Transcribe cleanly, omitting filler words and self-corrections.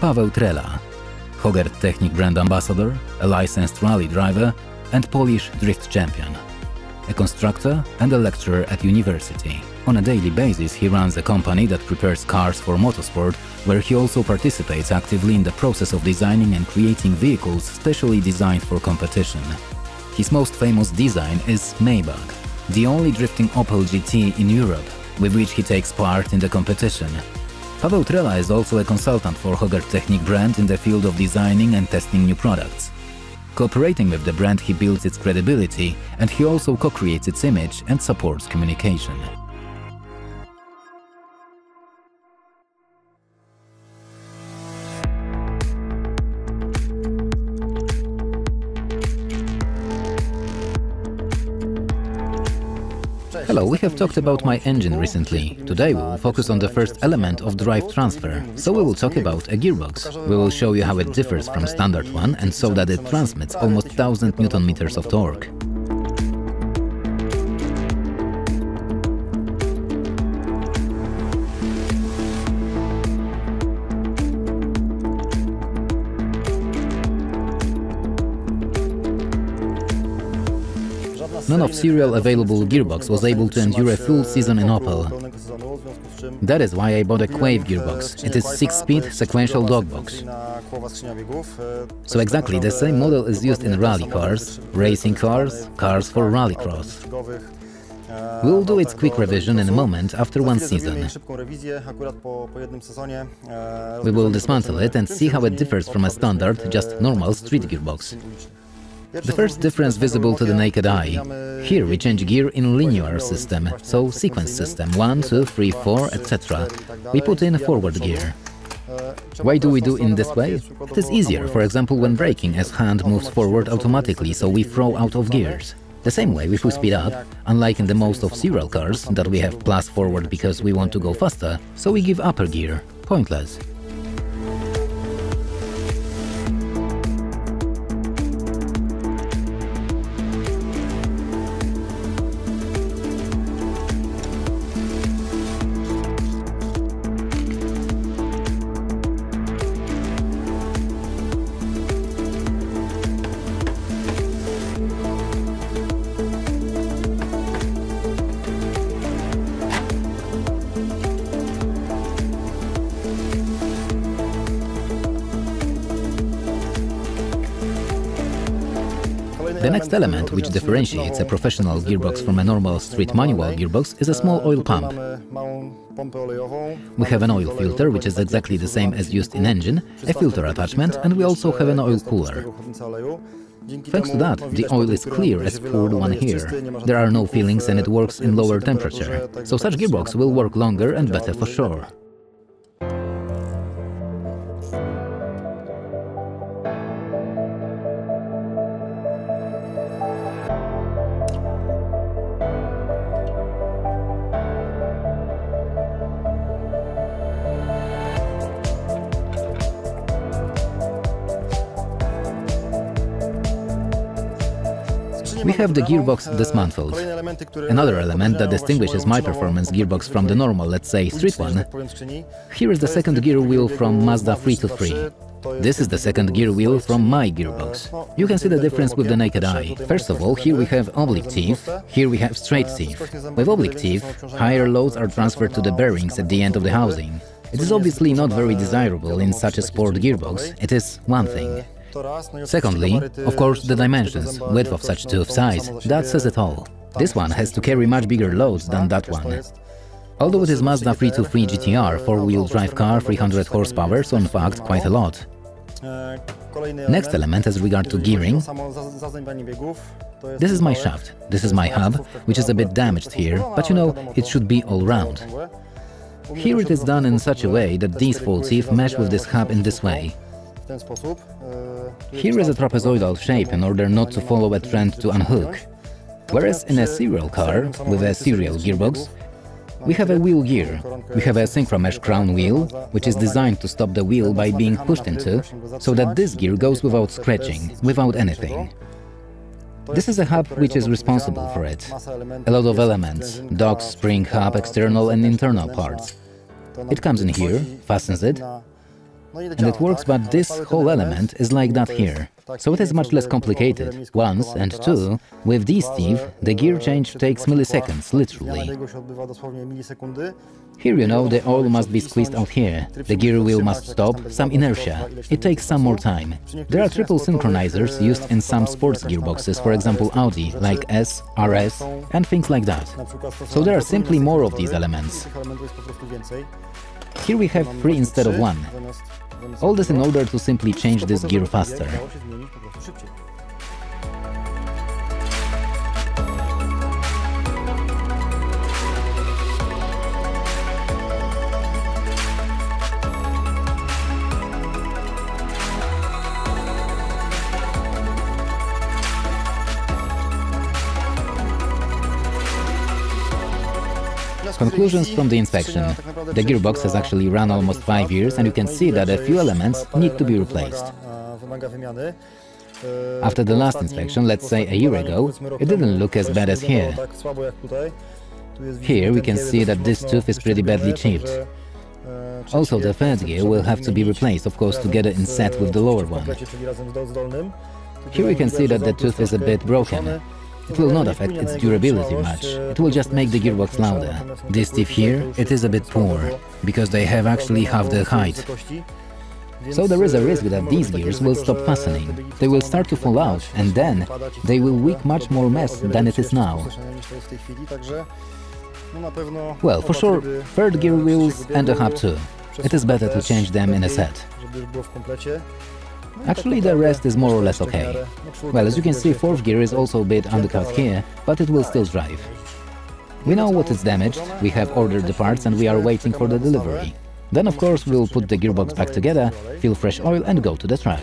Paweł Trela, Hoegert Technic brand ambassador, a licensed rally driver and Polish drift champion, a constructor and a lecturer at university. On a daily basis he runs a company that prepares cars for motorsport, where he also participates actively in the process of designing and creating vehicles specially designed for competition. His most famous design is Maybach, the only drifting Opel GT in Europe, with which he takes part in the competition. Paweł Trela is also a consultant for Hoegert Technic brand in the field of designing and testing new products. Cooperating with the brand, he builds its credibility, and he also co-creates its image and supports communication. Hello, we have talked about my engine recently. Today we will focus on the first element of drive transfer. So we will talk about a gearbox. We will show you how it differs from standard one and so that it transmits almost 1000 Nm of torque. None of serial available gearbox was able to endure a full season in Opel. That is why I bought a Quaife gearbox. It is 6-speed sequential dogbox. So exactly the same model is used in rally cars, racing cars, cars for rallycross. We will do its quick revision in a moment after one season. We will dismantle it and see how it differs from a standard, just normal street gearbox. The first difference visible to the naked eye. Here we change gear in linear system, so sequence system 1, 2, 3, 4, etc. We put in forward gear. Why do we do in this way? It is easier, for example, when braking, as hand moves forward automatically, so we throw out of gears. The same way if we speed up, unlike in the most of serial cars, that we have plus forward because we want to go faster, so we give upper gear. Pointless. The next element which differentiates a professional gearbox from a normal street manual gearbox is a small oil pump. We have an oil filter, which is exactly the same as used in engine, a filter attachment, and we also have an oil cooler. Thanks to that, the oil is clear as poured one here. There are no fillings and it works in lower temperature, so such gearbox will work longer and better for sure. We have the gearbox dismantled. Another element that distinguishes my performance gearbox from the normal, let's say, street one. Here is the second gear wheel from Mazda 323. This is the second gear wheel from my gearbox. You can see the difference with the naked eye. First of all, here we have oblique teeth, here we have straight teeth. With oblique teeth, higher loads are transferred to the bearings at the end of the housing. It is obviously not very desirable in such a sport gearbox, it is one thing. Secondly, of course, the dimensions, width of such tooth size, that says it all. This one has to carry much bigger loads than that one. Although it is Mazda 323 GTR, four-wheel drive car, 300 horsepower, so in fact quite a lot. Next element as regard to gearing. This is my shaft, this is my hub, which is a bit damaged here, but you know, it should be all round. Here it is done in such a way that these four teeth mesh with this hub in this way. Here is a trapezoidal shape in order not to follow a trend to unhook. Whereas in a serial car, with a serial gearbox, we have a wheel gear. We have a synchromesh crown wheel, which is designed to stop the wheel by being pushed into, so that this gear goes without scratching, without anything. This is a hub which is responsible for it. A lot of elements, dogs, spring, hub, external and internal parts. It comes in here, fastens it. and it works, but this whole element is like that here. So it is much less complicated. Once, and two, with these teeth, the gear change takes milliseconds, literally. Here, you know, the oil must be squeezed out here, the gear wheel must stop, some inertia. It takes some more time. There are triple synchronizers used in some sports gearboxes, for example Audi, like S, RS, and things like that. So there are simply more of these elements. Here we have 3 instead of 1. All this in order to simply change this gear faster. Conclusions from the inspection. The gearbox has actually run almost 5 years, and you can see that a few elements need to be replaced. After the last inspection, let's say a year ago, it didn't look as bad as here. Here we can see that this tooth is pretty badly chipped. Also, the third gear will have to be replaced, of course, together in set with the lower one. Here we can see that the tooth is a bit broken. It will not affect its durability much, it will just make the gearbox louder. This tip here, it is a bit poor, because they have actually half the height. So there is a risk that these gears will stop fastening. They will start to fall out, and then they will wreak much more mess than it is now. Well, for sure, third gear wheels and a hub too. It is better to change them in a set. Actually, the rest is more or less okay. Well, as you can see, fourth gear is also a bit undercut here, but it will still drive. We know what is damaged, we have ordered the parts and we are waiting for the delivery. Then, of course, we'll put the gearbox back together, fill fresh oil and go to the track.